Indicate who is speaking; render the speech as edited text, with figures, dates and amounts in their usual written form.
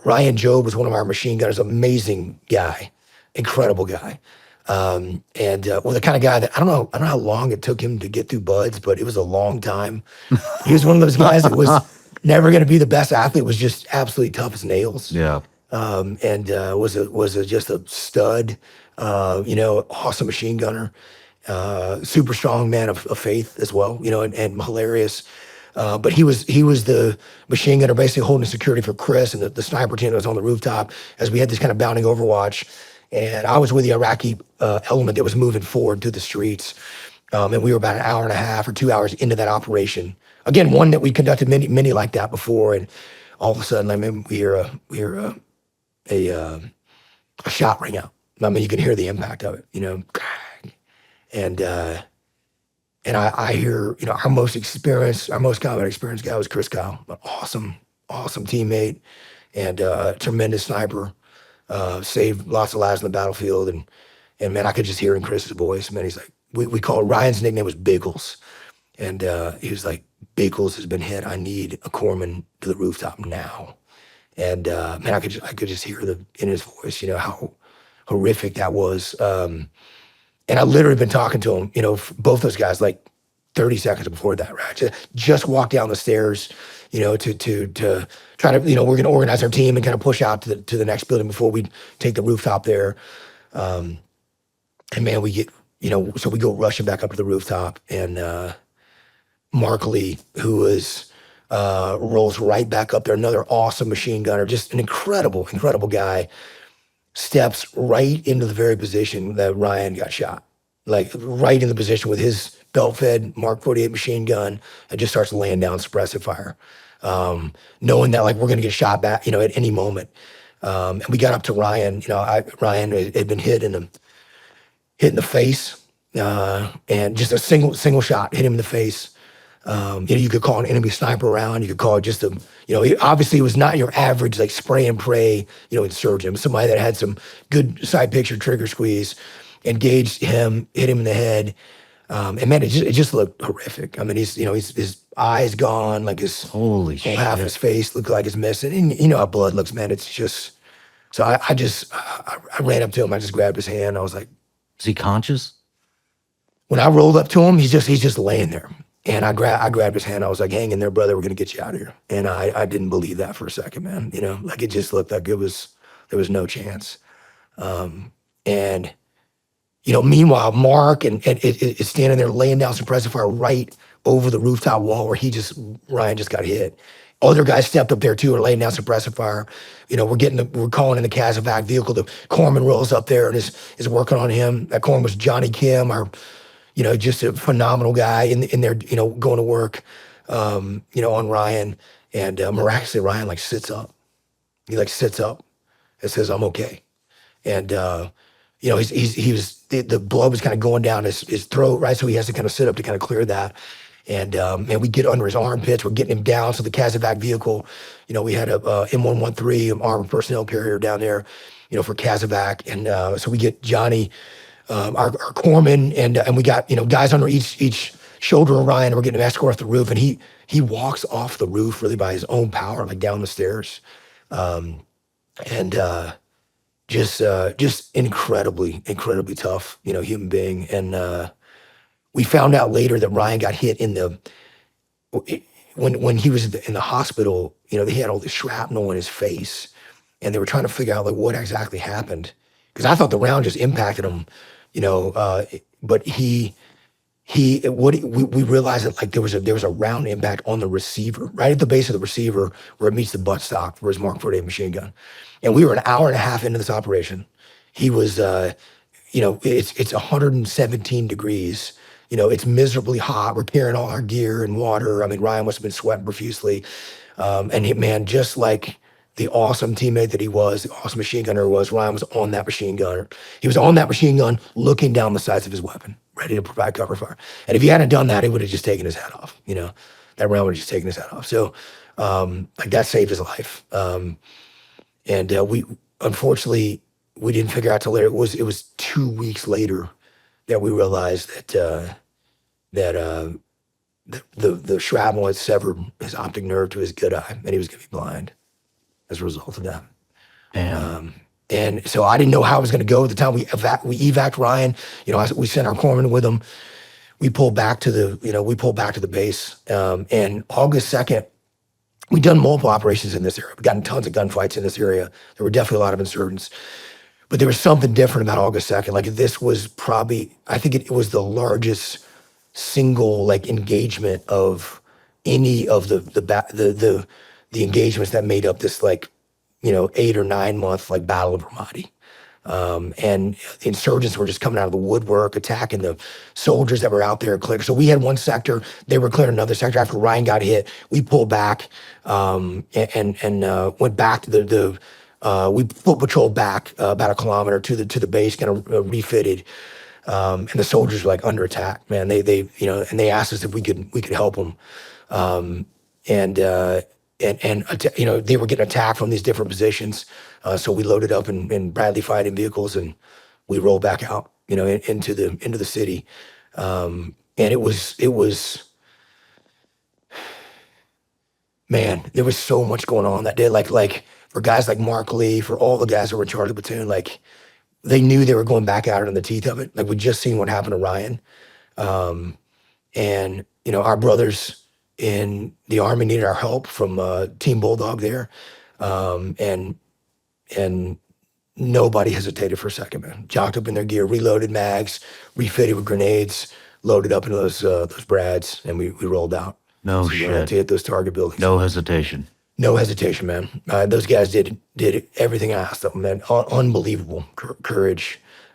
Speaker 1: Ryan Job was one of our machine gunners, amazing guy, incredible guy. Well, the kind of guy that I don't know how long it took him to get through buds, but it was a long time. He was one of those guys that was never going to be the best athlete, was just absolutely tough as nails.
Speaker 2: Yeah.
Speaker 1: Just a stud, awesome machine gunner, super strong man of faith as well, and hilarious. But he was the machine gunner basically holding security for Chris and the sniper team that was on the rooftop as we had this kind of bounding overwatch. And I was with the Iraqi element that was moving forward to the streets. And we were about an hour and a half or 2 hours into that operation. Again, one that we conducted many like that before. And all of a sudden, I mean, we hear a shot ring out. I mean, you can hear the impact of it, and I hear, our most combat experienced guy was Chris Kyle, an awesome teammate and tremendous sniper, saved lots of lives on the battlefield. And man, I could just hear in Chris's voice, man, he's like, we call Ryan's nickname was Biggles. And he was like, Biggles has been hit. I need a corpsman to the rooftop now. And man, I could just hear in his voice, how horrific that was. And I literally been talking to him, both those guys, like 30 seconds before that, right? Just walked down the stairs, to try to, we're going to organize our team and kind of push out to the next building before we take the rooftop there. And man, we get, so we go rushing back up to the rooftop, and Mark Lee, who was rolls right back up there, another awesome machine gunner, just an incredible guy, steps right into the very position that Ryan got shot, like right in the position with his belt-fed Mark 48 machine gun, and just starts laying down suppressive fire, knowing that like we're gonna get shot back, at any moment. And we got up to Ryan. Ryan had been hit in the face, and just a single shot hit him in the face. You could call an enemy sniper around. You could call it just obviously it was not your average like spray and pray, insurgent. It was somebody that had some good side picture trigger squeeze, engaged him, hit him in the head. And man, it just looked horrific. I mean, his eyes gone, like his
Speaker 2: Holy
Speaker 1: whole half
Speaker 2: shit.
Speaker 1: his face looked like it's missing. And you know how blood looks, man. It's just, so I ran up to him. I just grabbed his hand. I was like,
Speaker 2: Is he conscious?
Speaker 1: when I rolled up to him, he's just laying there. And I grabbed his hand. I was like, hang in there, brother. We're going to get you out of here. And I didn't believe that for a second, man. Like it just looked like there was no chance. And meanwhile, Mark and is standing there laying down suppressive fire right over the rooftop wall where Ryan just got hit. Other guys stepped up there too, are laying down suppressive fire. We're calling in the Casevac vehicle. The corpsman rolls up there and is working on him. That corpsman was Jonny Kim, our just a phenomenal guy in there, going to work, on Ryan. And miraculously, Ryan like sits up. He like sits up and says, "I'm okay." And the blood was kind of going down his throat, right? So he has to kind of sit up to kind of clear that. And we get under his armpits. We're getting him down. So the Casevac vehicle, we had a M113 armored personnel carrier down there, for Casevac. And so we get Johnny, our corpsman, and we got guys under each shoulder of Ryan, and we're getting him escorted off the roof, and he walks off the roof really by his own power, like down the stairs, and just incredibly tough, human being. And we found out later that Ryan got hit when he was in the hospital. He had all this shrapnel in his face, and they were trying to figure out like what exactly happened, because I thought the round just impacted him. But we realized that like there was a round impact on the receiver, right at the base of the receiver where it meets the buttstock for his Mark 48 machine gun. And we were an hour and a half into this operation. He was, it's 117 degrees. It's miserably hot. We're carrying all our gear and water. I mean, Ryan must have been sweating profusely. Man, just like the awesome teammate that he was, the awesome machine gunner was, Ryan was on that machine gun. He was on that machine gun looking down the sights of his weapon, ready to provide cover fire. And if he hadn't done that, he would have just taken his head off. That round would have just taken his head off. So like that saved his life. And we unfortunately we didn't figure out till later. It was 2 weeks later that we realized that the shrapnel had severed his optic nerve to his good eye, and he was gonna be blind. as a result of that.
Speaker 2: Damn.
Speaker 1: And so I didn't know how it was going to go at the time. We evac Ryan. We sent our corpsman with him. We pulled back to the base. And August 2nd, we'd done multiple operations in this area. We'd gotten tons of gunfights in this area. There were definitely a lot of insurgents. But there was something different about August 2nd. Like, this was probably, I think it was the largest single engagement of any of the engagements that made up this 8 or 9 month battle of Ramadi. And the insurgents were just coming out of the woodwork, attacking the soldiers that were out there clear. So we had one sector, they were clearing another sector. After Ryan got hit, we pulled back and went back to we foot patrolled back about a kilometer to the base, kind of refitted. And the soldiers were under attack, man. They and they asked us if we could help them. And they were getting attacked from these different positions. So we loaded up in Bradley fighting vehicles and we rolled back out, into the city. And it was, man, there was so much going on that day. Like for guys like Mark Lee, for all the guys that were in charge of the platoon, they knew they were going back out in the teeth of it. We just seen what happened to Ryan. And our brothers in the Army needed our help from Team Bulldog there. And nobody hesitated for a second, man. Jocked up in their gear, reloaded mags, refitted with grenades, loaded up into those Brads, and we rolled out.
Speaker 2: No
Speaker 1: to
Speaker 2: shit.
Speaker 1: hit those target buildings.
Speaker 2: No hesitation.
Speaker 1: No hesitation, man. Those guys did everything I asked of them, man. Unbelievable courage.